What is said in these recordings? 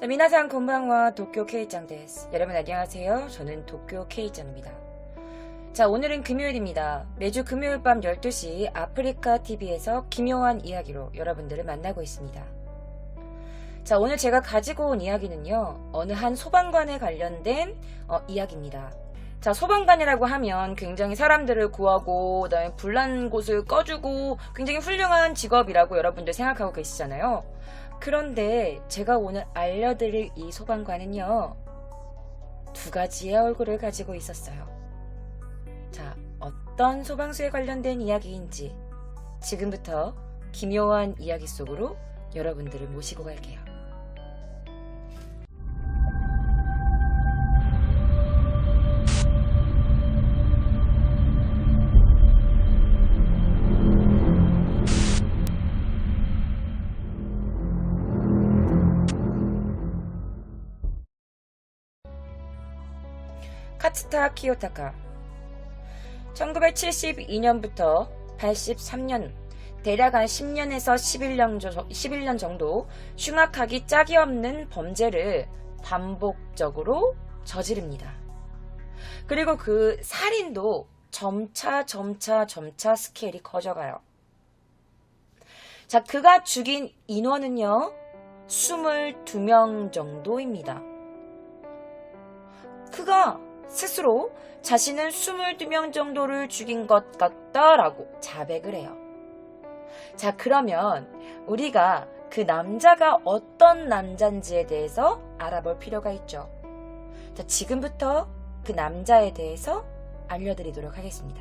미나상 곤방와 도쿄 K짱 데스. 여러분 안녕하세요. 저는 도쿄 K짱입니다. 자, 오늘은 금요일입니다. 매주 금요일 밤 12시 아프리카 TV에서 기묘한 이야기로 여러분들을 만나고 있습니다. 자, 오늘 제가 가지고 온 이야기는요, 어느 한 소방관에 관련된 이야기입니다. 자, 소방관이라고 하면 굉장히 사람들을 구하고 그다음에 불난 곳을 꺼주고 굉장히 훌륭한 직업이라고 여러분들 생각하고 계시잖아요. 그런데 제가 오늘 알려드릴 이 소방관은요, 두 가지의 얼굴을 가지고 있었어요. 자, 어떤 소방수에 관련된 이야기인지 지금부터 기묘한 이야기 속으로 여러분들을 모시고 갈게요. 카츠타 키요타카. 1972년부터 83년, 대략 한 10년에서 11년 정도 흉악하기 짝이 없는 범죄를 반복적으로 저지릅니다. 그리고 그 살인도 점차 스케일이 커져가요. 자, 그가 죽인 인원은요, 22명 정도입니다. 그가 스스로 자신은 22명 정도를 죽인 것 같다라고 자백을 해요. 자, 그러면 우리가 그 남자가 어떤 남자인지에 대해서 알아볼 필요가 있죠. 자, 지금부터 그 남자에 대해서 알려드리도록 하겠습니다.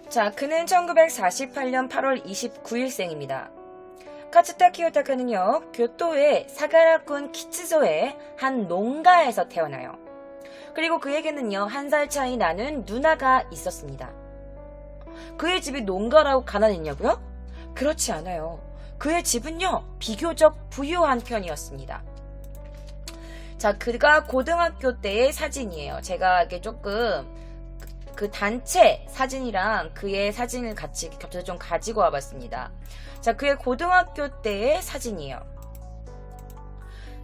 자, 그는 1948년 8월 29일생입니다. 카츠타 키요타카는요, 교토의 사가라군 키츠소의 한 농가에서 태어나요. 그리고 그에게는요, 1살 차이 나는 누나가 있었습니다. 그의 집이 농가라고 가난했냐고요? 그렇지 않아요. 그의 집은요, 비교적 부유한 편이었습니다. 자, 그가 고등학교 때의 사진이에요. 제가 이게 조금 그 단체 사진이랑 그의 사진을 같이 겹쳐서 좀 가지고 와봤습니다. 자, 그의 고등학교 때의 사진이에요.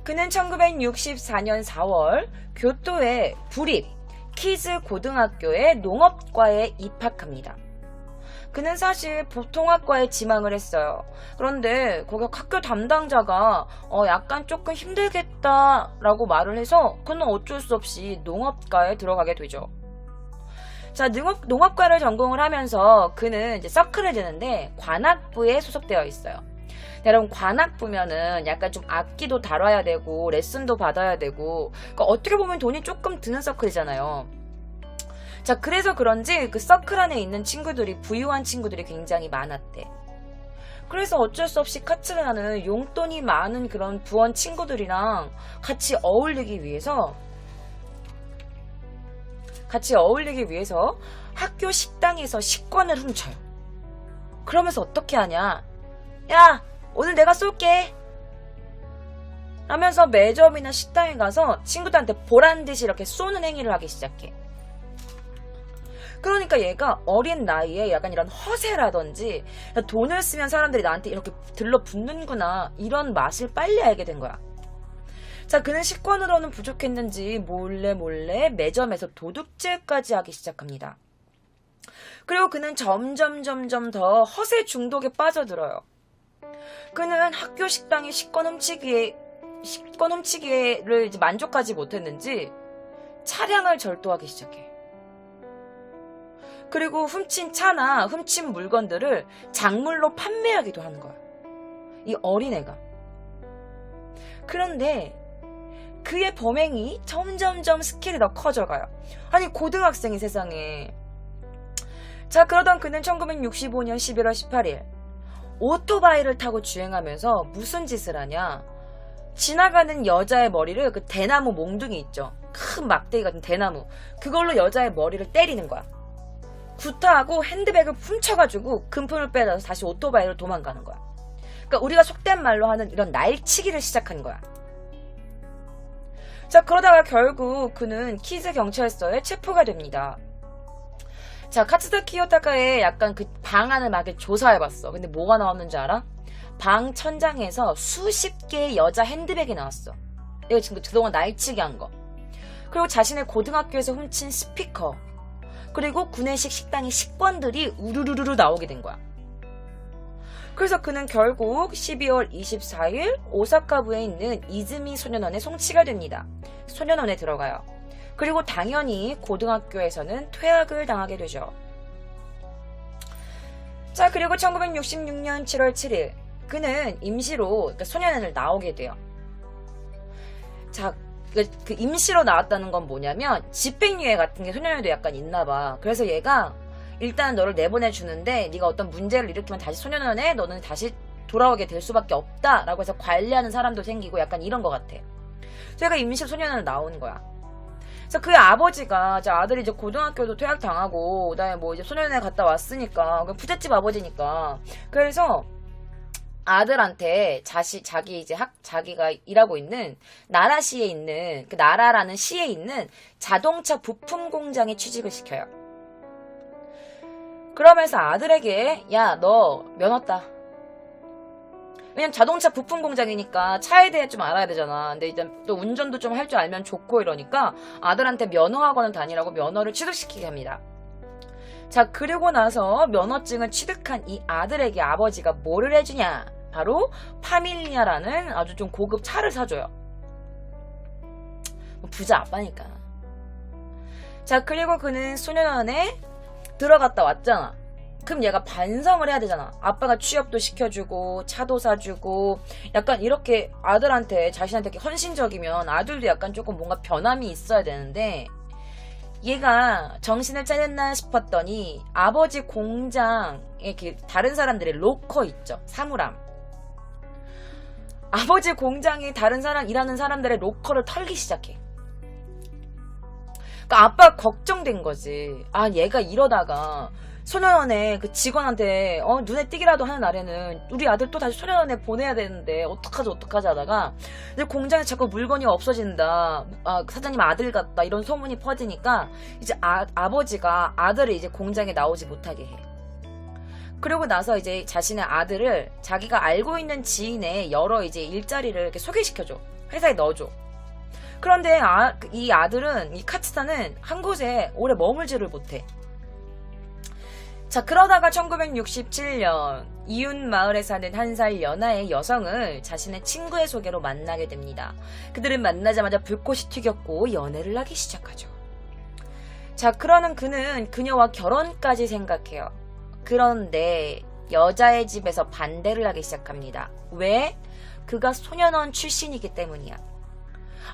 그는 1964년 4월 교토의 부립 키즈 고등학교의 농업과에 입학합니다. 그는 사실 보통학과에 지망을 했어요. 그런데 거기 학교 담당자가 약간 조금 힘들겠다라고 말을 해서 그는 어쩔 수 없이 농업과에 들어가게 되죠. 자, 농업과를 전공을 하면서 그는 이제 서클을 드는데 관악부에 소속되어 있어요. 여러분, 관악부면은 약간 좀 악기도 다뤄야 되고 레슨도 받아야 되고, 그러니까 어떻게 보면 돈이 조금 드는 서클이잖아요. 자, 그래서 그런지 그 서클 안에 있는 친구들이, 부유한 친구들이 굉장히 많았대. 그래서 어쩔 수 없이 카츠라는 용돈이 많은 그런 부원 친구들이랑 같이 어울리기 위해서 학교 식당에서 식권을 훔쳐요. 그러면서 어떻게 하냐? 야, 오늘 내가 쏠게! 라면서 매점이나 식당에 가서 친구들한테 보란듯이 이렇게 쏘는 행위를 하기 시작해. 그러니까 얘가 어린 나이에 약간 이런 허세라든지 돈을 쓰면 사람들이 나한테 이렇게 들러붙는구나, 이런 맛을 빨리 알게 된 거야. 자, 그는 식권으로는 부족했는지 몰래 매점에서 도둑질까지 하기 시작합니다. 그리고 그는 점점 더 허세 중독에 빠져들어요. 그는 학교 식당의 식권 훔치기를 이제 만족하지 못했는지 차량을 절도하기 시작해. 그리고 훔친 차나 훔친 물건들을 작물로 판매하기도 하는 거야, 이 어린애가. 그런데 그의 범행이 점점 스케일이 더 커져가요. 아니, 고등학생이 세상에. 자, 그러던 그는 1965년 11월 18일 오토바이를 타고 주행하면서 무슨 짓을 하냐? 지나가는 여자의 머리를, 그 대나무 몽둥이 있죠, 큰 막대기 같은 대나무, 그걸로 여자의 머리를 때리는 거야. 구타하고 핸드백을 훔쳐가지고 금품을 빼앗아서 다시 오토바이로 도망가는 거야. 그러니까 우리가 속된 말로 하는 이런 날치기를 시작한 거야. 자, 그러다가 결국 그는 키즈 경찰서에 체포가 됩니다. 자, 카츠타 키요타카의 약간 그 방안을 막 조사해봤어. 근데 뭐가 나왔는지 알아? 방 천장에서 수십 개의 여자 핸드백이 나왔어. 이거 지금 그동안 날치기 한 거. 그리고 자신의 고등학교에서 훔친 스피커. 그리고 구내식 식당의 식권들이 우르르르 나오게 된 거야. 그래서 그는 결국 12월 24일 오사카부에 있는 이즈미 소년원에 송치가 됩니다. 소년원에 들어가요. 그리고 당연히 고등학교에서는 퇴학을 당하게 되죠. 자, 그리고 1966년 7월 7일 그는 임시로 소년원을 나오게 돼요. 자, 그 임시로 나왔다는 건 뭐냐면 집행유예 같은 게 소년원에도 약간 있나 봐. 그래서 얘가 일단 너를 내보내주는데 네가 어떤 문제를 일으키면 다시 소년원에 너는 다시 돌아오게 될 수밖에 없다라고 해서 관리하는 사람도 생기고 약간 이런 것 같아. 그래서 얘가 임시 소년원을 나오는 거야. 그래서 그의 아버지가 이제 아들이 이제 고등학교도 퇴학당하고 그다음에 뭐 이제 소년원에 갔다 왔으니까 부잣집 아버지니까 그래서 아들한테 자기 이제 자기가 일하고 있는 나라시에 있는 그 나라라는 시에 있는 자동차 부품 공장에 취직을 시켜요. 그러면서 아들에게 야, 너 면허 따. 왜냐면 자동차 부품 공장이니까 차에 대해 좀 알아야 되잖아. 근데 일단 또 운전도 좀 할 줄 알면 좋고 이러니까 아들한테 면허학원을 다니라고 면허를 취득시키게 합니다. 자, 그리고 나서 면허증을 취득한 이 아들에게 아버지가 뭐를 해주냐? 바로 파밀리아라는 아주 좀 고급 차를 사줘요. 부자 아빠니까. 자, 그리고 그는 소년원에 들어갔다 왔잖아. 그럼 얘가 반성을 해야 되잖아. 아빠가 취업도 시켜주고 차도 사주고 약간 이렇게 아들한테 자신한테 이렇게 헌신적이면 아들도 약간 조금 뭔가 변함이 있어야 되는데 얘가 정신을 차렸나 싶었더니 아버지 공장에 다른 사람들의 로커 있죠. 사물함. 아버지 공장에 다른 사람 일하는 사람들의 로커를 털기 시작해. 그러니까 아빠가 걱정된 거지. 아, 얘가 이러다가 소년원에 그 직원한테 눈에 띄기라도 하는 날에는 우리 아들 또 다시 소년원에 보내야 되는데 어떡하지 하다가 이제 공장에 자꾸 물건이 없어진다. 아, 사장님 아들 같다 이런 소문이 퍼지니까 이제 아버지가 아들을 이제 공장에 나오지 못하게 해. 그러고 나서 이제 자신의 아들을 자기가 알고 있는 지인의 여러 이제 일자리를 이렇게 소개시켜줘. 회사에 넣어줘. 그런데 이 아들은 이 카츠타는 한 곳에 오래 머물지를 못해. 자, 그러다가 1967년 이웃 마을에 사는 한 살 연하의 여성을 자신의 친구의 소개로 만나게 됩니다. 그들은 만나자마자 불꽃이 튀겼고 연애를 하기 시작하죠. 자, 그러는 그는 그녀와 결혼까지 생각해요. 그런데 여자의 집에서 반대를 하기 시작합니다. 왜? 그가 소년원 출신이기 때문이야.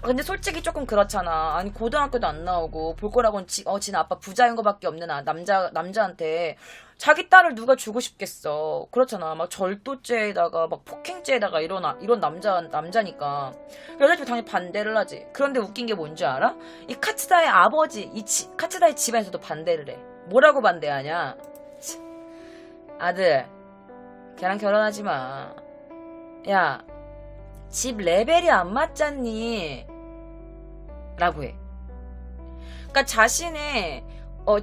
근데 솔직히 조금 그렇잖아. 아니, 고등학교도 안 나오고 볼 거라고는 진 아빠 부자인 거밖에 없는 남자한테 자기 딸을 누가 주고 싶겠어. 그렇잖아. 막 절도죄에다가 막 폭행죄에다가 이런 남자니까 여자집이 당연히 반대를 하지. 그런데 웃긴 게 뭔지 알아? 이 카츠다의 아버지, 카츠다의 집안에서도 반대를 해. 뭐라고 반대하냐? 아들, 걔랑 결혼하지 마. 야, 집 레벨이 안 맞잖니? 라고 해. 그러니까 자신의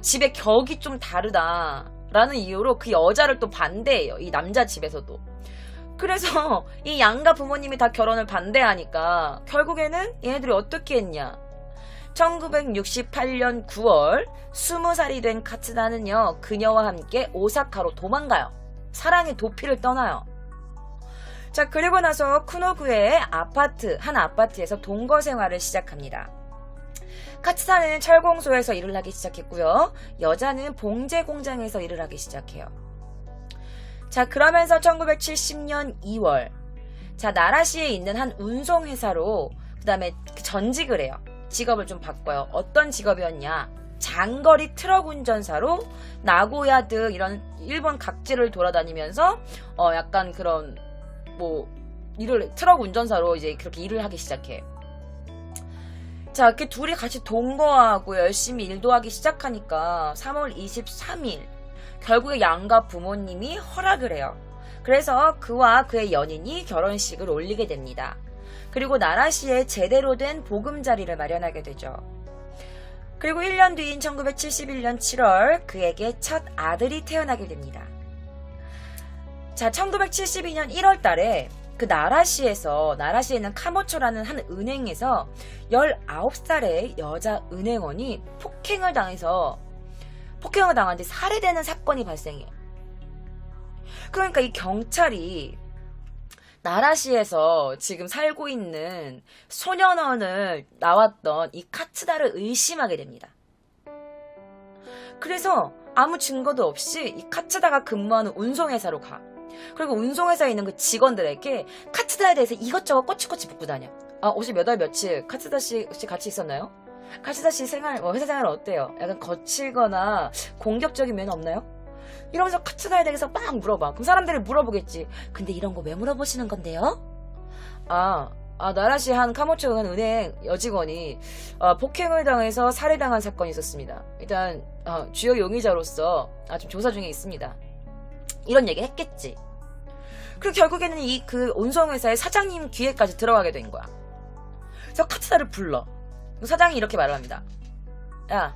집의 격이 좀 다르다라는 이유로 그 여자를 또 반대해요. 이 남자 집에서도. 그래서 이 양가 부모님이 다 결혼을 반대하니까 결국에는 얘네들이 어떻게 했냐? 1968년 9월 20살이 된 카츠다는요, 그녀와 함께 오사카로 도망가요. 사랑의 도피를 떠나요. 자, 그리고 나서 쿠노구의 한 아파트에서 동거 생활을 시작합니다. 카츠다는 철공소에서 일을 하기 시작했고요. 여자는 봉제 공장에서 일을 하기 시작해요. 자, 그러면서 1970년 2월, 자, 나라시에 있는 한 운송회사로 그 다음에 전직을 해요. 직업을 좀 바꿔요. 어떤 직업이었냐? 장거리 트럭 운전사로 나고야 등 이런 일본 각지를 돌아다니면서 약간 그런 트럭 운전사로 이제 그렇게 일을 하기 시작해. 자, 이렇게 둘이 같이 동거하고 열심히 일도 하기 시작하니까 3월 23일 결국에 양가 부모님이 허락을 해요. 그래서 그와 그의 연인이 결혼식을 올리게 됩니다. 그리고 나라시에 제대로 된 보금자리를 마련하게 되죠. 그리고 1년 뒤인 1971년 7월 그에게 첫 아들이 태어나게 됩니다. 자, 1972년 1월 달에 그 나라시에 있는 카모초라는 한 은행에서 19살의 여자 은행원이 폭행을 당한 뒤 살해되는 사건이 발생해. 그러니까 이 경찰이 나라시에서 지금 살고 있는 소년원을 나왔던 이 카츠다를 의심하게 됩니다. 그래서 아무 증거도 없이 이 카츠다가 근무하는 운송회사로 가. 그리고 운송회사에 있는 그 직원들에게 카츠다에 대해서 이것저것 꼬치꼬치 묻고 다녀. 아, 혹시 몇 월 며칠 카츠다 씨 혹시 같이 있었나요? 카츠다 씨 회사 생활은 어때요? 약간 거칠거나 공격적인 면은 없나요? 이러면서 카츠다에 대해서 막 물어봐. 그럼 사람들이 물어보겠지. 근데 이런 거 왜 물어보시는 건데요? 나라시 한 카모초 은행 여직원이 폭행을 당해서 살해당한 사건이 있었습니다. 일단 주요 용의자로서 좀 조사 중에 있습니다. 이런 얘기 했겠지. 그리고 결국에는 그 운송회사의 사장님 귀에까지 들어가게 된 거야. 그래서 카츠다를 불러. 사장이 이렇게 말을 합니다. 야,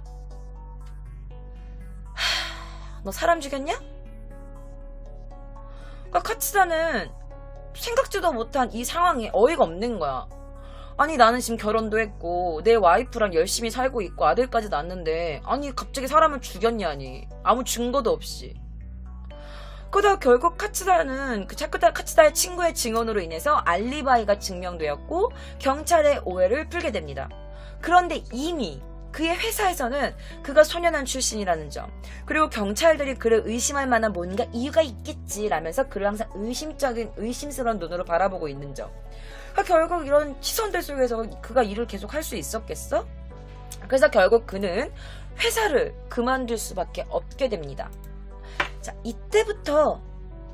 너 사람 죽였냐? 그러니까 카츠다는 생각지도 못한 이 상황에 어이가 없는 거야. 아니, 나는 지금 결혼도 했고 내 와이프랑 열심히 살고 있고 아들까지 낳았는데 아니 갑자기 사람을 죽였냐니. 아무 증거도 없이. 그러다가 결국 카츠다는 카츠다의 친구의 증언으로 인해서 알리바이가 증명되었고 경찰의 오해를 풀게 됩니다. 그런데 이미 그의 회사에서는 그가 소년원 출신이라는 점, 그리고 경찰들이 그를 의심할 만한 뭔가 이유가 있겠지라면서 그를 항상 의심스러운 눈으로 바라보고 있는 점. 그러니까 결국 이런 시선들 속에서 그가 일을 계속 할 수 있었겠어? 그래서 결국 그는 회사를 그만둘 수밖에 없게 됩니다. 자, 이때부터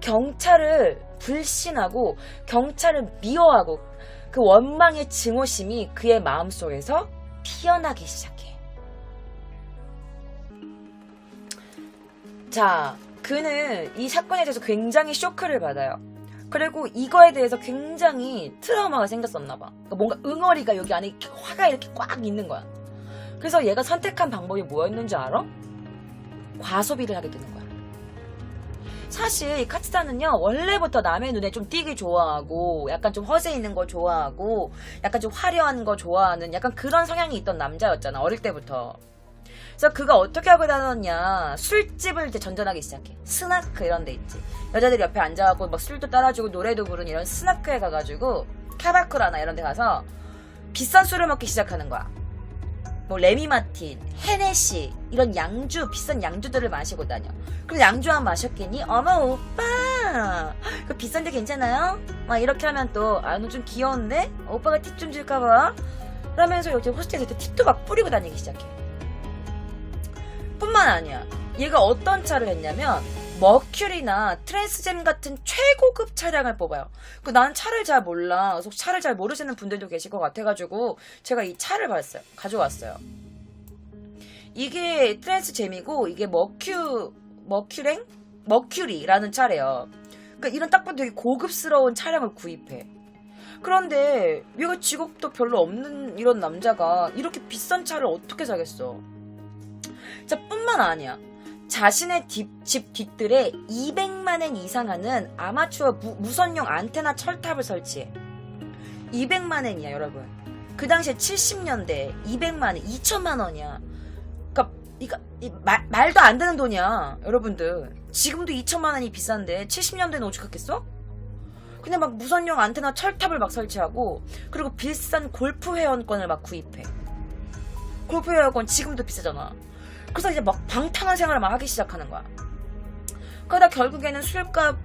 경찰을 불신하고 경찰을 미워하고 그 원망의 증오심이 그의 마음속에서 피어나기 시작해. 자, 그는 이 사건에 대해서 굉장히 쇼크를 받아요. 그리고 이거에 대해서 굉장히 트라우마가 생겼었나봐. 그러니까 뭔가 응어리가 여기 안에 화가 이렇게 꽉 있는 거야. 그래서 얘가 선택한 방법이 뭐였는지 알아? 과소비를 하게 되는 거야. 사실 이 카츠다는요, 원래부터 남의 눈에 좀 띄기 좋아하고 약간 좀 허세 있는 거 좋아하고 약간 좀 화려한 거 좋아하는 약간 그런 성향이 있던 남자였잖아, 어릴 때부터. 그래서 그가 어떻게 하고 다녔냐, 술집을 이제 전전하기 시작해. 스나크 이런 데 있지. 여자들이 옆에 앉아갖고 막 술도 따라주고 노래도 부르는 이런 스나크에 가가지고 카바쿠라나 이런 데 가서 비싼 술을 먹기 시작하는 거야. 뭐 레미마틴, 헤네시 이런 비싼 양주들을 마시고 다녀. 그래서 양주 한 마셨겠니? 어머 오빠, 그 비싼데 괜찮아요? 막 이렇게 하면 또 너 좀 귀여운데? 오빠가 팁 좀 줄까봐? 그러면서 여기 호스텔에서 팁도 막 뿌리고 다니기 시작해. 뿐만 아니야, 얘가 어떤 차를 했냐면 머큐리나 트랜스잼 같은 최고급 차량을 뽑아요. 나는 차를 잘 몰라. 그래서 차를 잘 모르시는 분들도 계실 것 같아가지고 제가 이 차를 가져왔어요. 이게 트랜스잼이고 이게 머큐리라는 차래요. 그러니까 이런 딱 봐도 되게 고급스러운 차량을 구입해. 그런데 얘가 직업도 별로 없는 이런 남자가 이렇게 비싼 차를 어떻게 사겠어. 자, 뿐만 아니야, 자신의 집 뒤뜰에 200만엔 이상 하는 아마추어 무선용 안테나 철탑을 설치해. 200만엔이야 여러분. 그 당시에 70년대 200만엔 2천만 원이야. 그러니까 말도 안 되는 돈이야 여러분들. 지금도 2천만 원이 비싼데 70년대는 오죽했겠어? 그냥 막 무선용 안테나 철탑을 막 설치하고, 그리고 비싼 골프 회원권을 막 구입해. 골프 회원권 지금도 비싸잖아. 그래서 이제 막 방탕한 생활을 막 하기 시작하는 거야. 그러다 결국에는 술값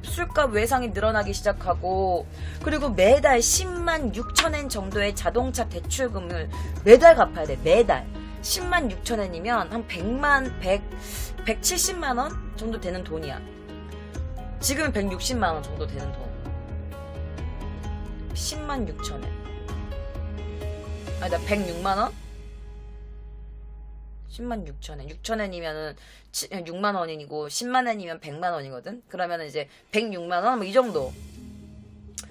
외상이 늘어나기 시작하고, 그리고 매달 10만 6천엔 정도의 자동차 대출금을 매달 갚아야 돼. 매달 10만 6천엔이면 한 170만 원 정도 되는 돈이야. 지금은 160만 원 정도 되는 돈. 10만 6천엔. 나 106만 원? 10만 6천엔. 6천엔이면은 6만 원이고 10만 원이면 100만 원이거든. 그러면 이제 106만 원? 뭐 이 정도.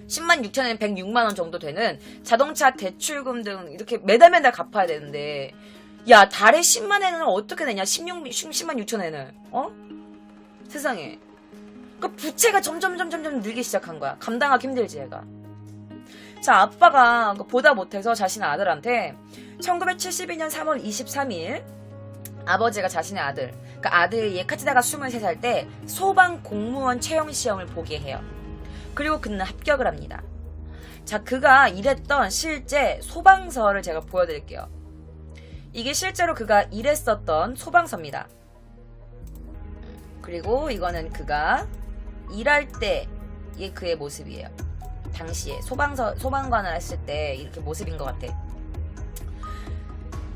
10만 6천엔 106만 원 정도 되는 자동차 대출금 등 이렇게 매달 갚아야 되는데, 야, 달에 10만 엔은 어떻게 내냐? 10만 6천엔을. 세상에. 그 부채가 점점 늘기 시작한 거야. 감당하기 힘들지 얘가. 자, 아빠가 보다 못해서 자신의 아들한테 1972년 3월 23일 아버지가 자신의 아들, 그러니까 아들 예카치다가 23살 때 소방 공무원 채용 시험을 보게 해요. 그리고 그는 합격을 합니다. 자, 그가 일했던 실제 소방서를 제가 보여드릴게요. 이게 실제로 그가 일했었던 소방서입니다. 그리고 이거는 그가 일할 때의 그의 모습이에요. 당시에 소방관을 했을 때 이렇게 모습인 것 같아.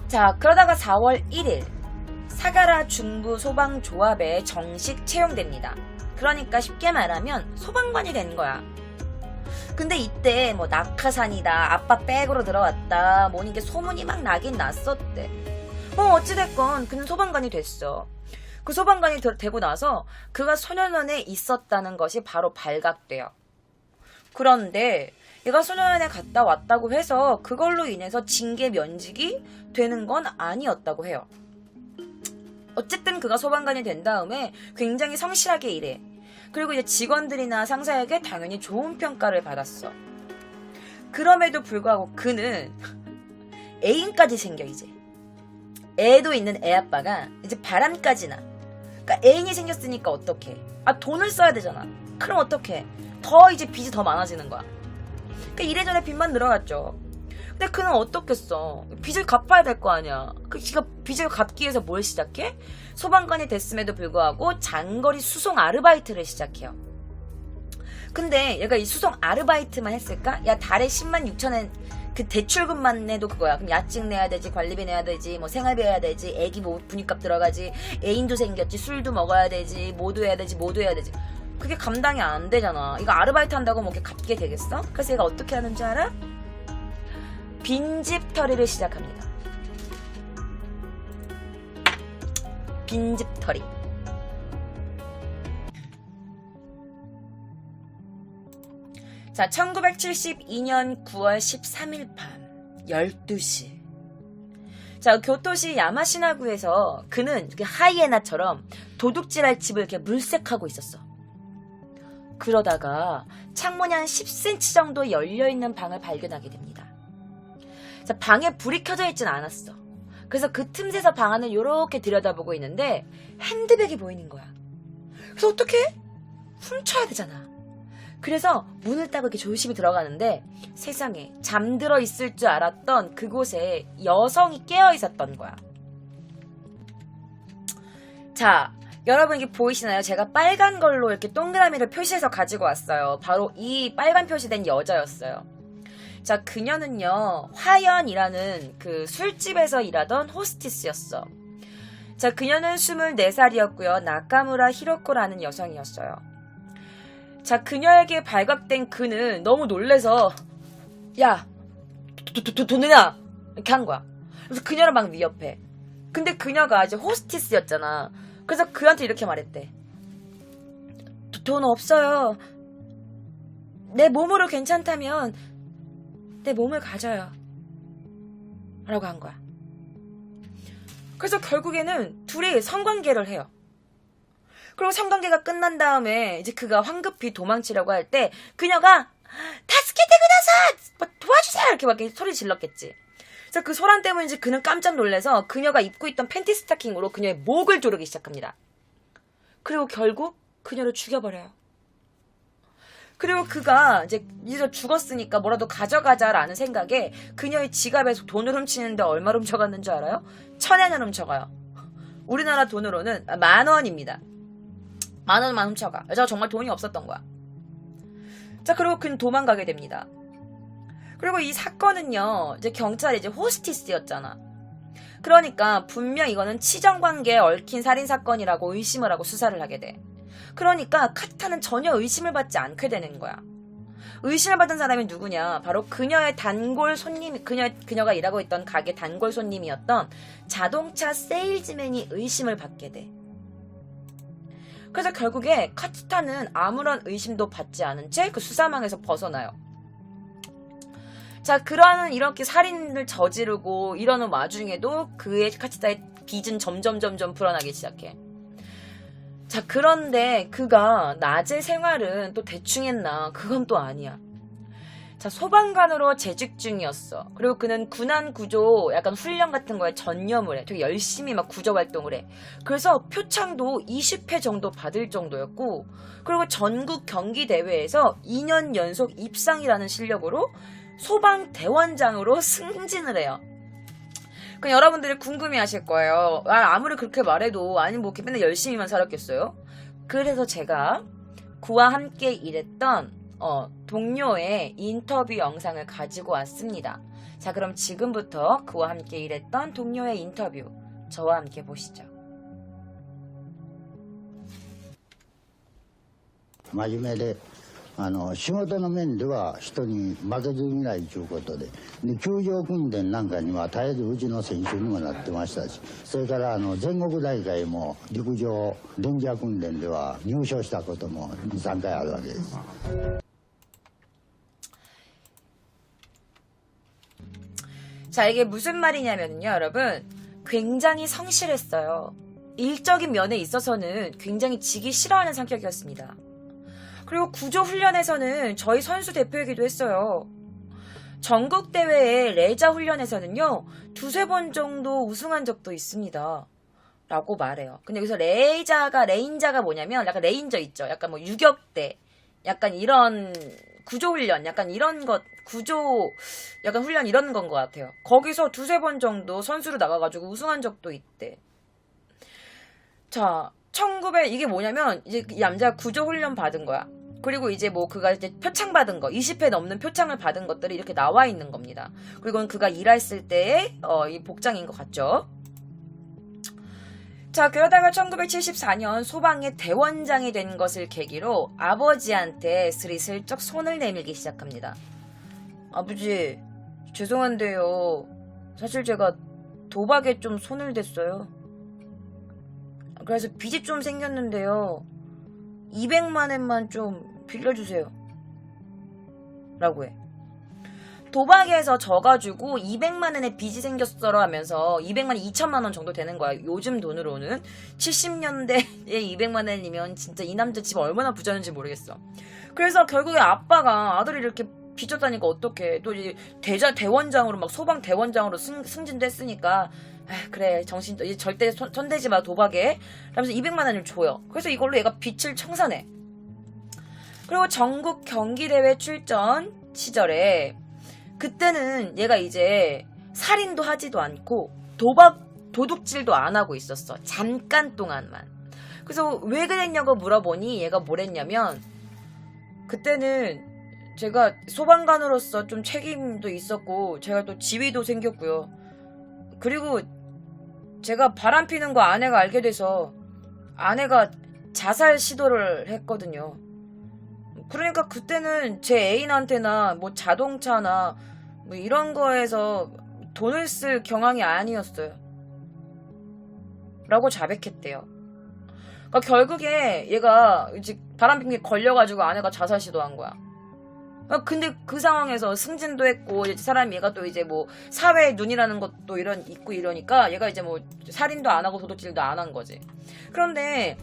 자, 그러다가 4월 1일 사가라 중부 소방조합에 정식 채용됩니다. 그러니까 쉽게 말하면 소방관이 된 거야. 근데 이때 뭐 낙하산이다, 아빠 백으로 들어왔다, 뭐 이게 소문이 막 나긴 났었대. 어찌됐건 그는 소방관이 됐어. 그 소방관이 되고 나서 그가 소년원에 있었다는 것이 바로 발각돼요. 그런데 얘가 소년원에 갔다 왔다고 해서 그걸로 인해서 징계 면직이 되는 건 아니었다고 해요. 어쨌든 그가 소방관이 된 다음에 굉장히 성실하게 일해. 그리고 이제 직원들이나 상사에게 당연히 좋은 평가를 받았어. 그럼에도 불구하고 그는 애인까지 생겨 이제. 애도 있는 애아빠가 이제 바람까지 나. 그러니까 애인이 생겼으니까 어떡해. 돈을 써야 되잖아. 그럼 어떡해. 더 이제 빚이 더 많아지는 거야. 그러니까 이래저래 빚만 늘어났죠. 근데 그는 어떻겠어. 빚을 갚아야 될 거 아니야. 그가 빚을 갚기 위해서 뭘 시작해? 소방관이 됐음에도 불구하고 장거리 수송 아르바이트를 시작해요. 근데 얘가 이 수송 아르바이트만 했을까? 야, 달에 10만 6천엔 그 대출금만 내도 그거야. 그럼 야증 내야 되지, 관리비 내야 되지, 뭐 생활비 해야 되지, 애기 뭐 분유값 들어가지, 애인도 생겼지, 술도 먹어야 되지, 뭐도 해야 되지. 그게 감당이 안 되잖아. 이거 아르바이트 한다고 뭐 이렇게 갚게 되겠어? 그래서 얘가 어떻게 하는 줄 알아? 빈집털이를 시작합니다. 빈집털이. 자, 1972년 9월 13일 밤 12시. 자, 교토시 야마시나구에서 그는 하이에나처럼 도둑질할 집을 이렇게 물색하고 있었어. 그러다가 창문이 한 10cm 정도 열려있는 방을 발견하게 됩니다. 자, 방에 불이 켜져 있진 않았어. 그래서 그 틈새서 방 안을 요렇게 들여다보고 있는데 핸드백이 보이는 거야. 그래서 어떡해? 훔쳐야 되잖아. 그래서 문을 따고 이렇게 조심히 들어가는데 세상에 잠들어 있을 줄 알았던 그곳에 여성이 깨어 있었던 거야. 자, 여러분 이게 보이시나요? 제가 빨간 걸로 이렇게 동그라미를 표시해서 가지고 왔어요. 바로 이 빨간 표시된 여자였어요. 자, 그녀는요, 화연이라는 그 술집에서 일하던 호스티스였어. 자, 그녀는 24살이었고요. 나카무라 히로코라는 여성이었어요. 자, 그녀에게 발각된 그는 너무 놀래서 야, 도느냐? 이렇게 한 거야. 그래서 그녀를 막 위협해. 근데 그녀가 이제 호스티스였잖아. 그래서 그한테 이렇게 말했대. 돈 없어요. 내 몸으로 괜찮다면 내 몸을 가져요. 라고 한 거야. 그래서 결국에는 둘이 성관계를 해요. 그리고 성관계가 끝난 다음에 이제 그가 황급히 도망치려고 할 때 그녀가 타스케테 구다사! 도와주세요! 이렇게 막 소리 질렀겠지. 그래서 그 소란 때문에 이제 그는 깜짝 놀라서 그녀가 입고 있던 팬티 스타킹으로 그녀의 목을 조르기 시작합니다. 그리고 결국 그녀를 죽여버려요. 그리고 그가 이제 죽었으니까 뭐라도 가져가자라는 생각에 그녀의 지갑에서 돈을 훔치는데 얼마를 훔쳐갔는 줄 알아요? 1,000엔을 훔쳐가요. 우리나라 돈으로는 10,000원입니다. 10,000원만 훔쳐가. 여자가 정말 돈이 없었던 거야. 자, 그리고 그는 도망가게 됩니다. 그리고 이 사건은요, 이제 경찰이 이제 호스티스였잖아. 그러니까 분명 이거는 치정관계에 얽힌 살인사건이라고 의심을 하고 수사를 하게 돼. 그러니까 카타는 전혀 의심을 받지 않게 되는 거야. 의심을 받은 사람이 누구냐? 바로 그녀의 단골 손님, 그녀가 일하고 있던 가게 단골 손님이었던 자동차 세일즈맨이 의심을 받게 돼. 그래서 결국에 카츠타는 아무런 의심도 받지 않은 채 그 수사망에서 벗어나요. 자, 그러는 이렇게 살인을 저지르고 이러는 와중에도 그의 카츠타의 빚은 점점 불어나기 시작해. 자, 그런데 그가 낮의 생활은 또 대충 했나? 그건 또 아니야. 자, 소방관으로 재직 중이었어. 그리고 그는 군안 구조 약간 훈련 같은 거에 전념을 해. 되게 열심히 막 구조 활동을 해. 그래서 표창도 20회 정도 받을 정도였고, 그리고 전국 경기 대회에서 2년 연속 입상이라는 실력으로 소방대원장으로 승진을 해요. 그 여러분들이 궁금해 하실 거예요. 아무리 그렇게 말해도 아니 뭐 이렇게 맨날 열심히만 살았겠어요? 그래서 제가 그와 함께 일했던 동료의 인터뷰 영상을 가지고 왔습니다. 자, 그럼 지금부터 그와 함께 일했던 동료의 인터뷰 저와 함께 보시죠. 真面目で仕事の面では人に負けず嫌いということで、球場訓練なんかには絶えずうちの選手にもなってましたし、それから全国大会も陸上レンジャー訓練では入賞したことも2、3回あるわけです。 자, 이게 무슨 말이냐면요, 여러분. 굉장히 성실했어요. 일적인 면에 있어서는 굉장히 지기 싫어하는 성격이었습니다. 그리고 구조훈련에서는 저희 선수 대표이기도 했어요. 전국대회의 레자 훈련에서는요, 2~3번 정도 우승한 적도 있습니다. 라고 말해요. 근데 여기서 레인자가 뭐냐면, 약간 레인저 있죠. 약간 뭐 유격대, 약간 이런 구조훈련, 약간 이런 것, 약간 훈련 이런 건 것 같아요. 거기서 2~3번 정도 선수로 나가가지고 우승한 적도 있대. 자, 이게 뭐냐면, 이제 이 남자가 구조훈련 받은 거야. 그리고 이제 뭐 그가 이제 표창 받은 거, 20회 넘는 표창을 받은 것들이 이렇게 나와 있는 겁니다. 그리고 그가 일했을 때의 이 복장인 것 같죠? 자, 그러다가 1974년 소방의 대원장이 된 것을 계기로 아버지한테 스리슬쩍 손을 내밀기 시작합니다. 아버지, 죄송한데요. 사실 제가 도박에 좀 손을 댔어요. 그래서 빚이 좀 생겼는데요. 200만 원만 좀 빌려주세요. 라고 해. 도박에서 져가지고 200만 원의 빚이 생겼어라 하면서 200만 원, 2천만 원 정도 되는 거야. 요즘 돈으로는 70년대에 200만 원이면 진짜 이 남자 집 얼마나 부자인지 모르겠어. 그래서 결국에 아빠가 아들이 이렇게 빚졌다니까 어떡해. 또 이제 대원장으로 막 소방 대원장으로 승진도 했으니까 그래 정신 이제 절대 손대지 마 도박에 하면서 200만 원을 줘요. 그래서 이걸로 얘가 빚을 청산해. 그리고 전국 경기대회 출전 시절에 그때는 얘가 이제 살인도 하지도 않고 도둑질도 안 하고 있었어. 잠깐 동안만. 그래서 왜 그랬냐고 물어보니 얘가 뭐랬냐면, 그때는 제가 소방관으로서 좀 책임도 있었고 제가 또 지위도 생겼고요. 그리고 제가 바람피는 거 아내가 알게 돼서 아내가 자살 시도를 했거든요. 그러니까 그때는 제 애인한테나 뭐 자동차나 뭐 이런 거에서 돈을 쓸 경황이 아니었어요. 라고 자백했대요. 그러니까 결국에 얘가 이제 바람핀 게 걸려가지고 아내가 자살 시도한 거야. 근데 그 상황에서 승진도 했고 이제 사람이 얘가 또 이제 뭐 사회의 눈이라는 것도 있고 이러니까 얘가 이제 뭐 살인도 안 하고 도둑질도 안 한 거지. 그런데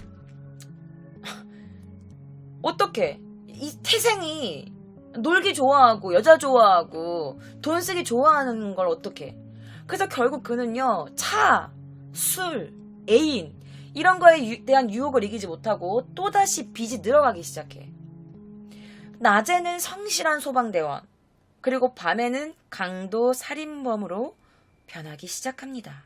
어떡해? 이 태생이 놀기 좋아하고 여자 좋아하고 돈 쓰기 좋아하는 걸 어떡해? 그래서 결국 그는요, 차, 술, 애인 이런 거에 대한 유혹을 이기지 못하고 또다시 빚이 늘어가기 시작해. 낮에는 성실한 소방대원, 그리고 밤에는 강도 살인범으로 변하기 시작합니다.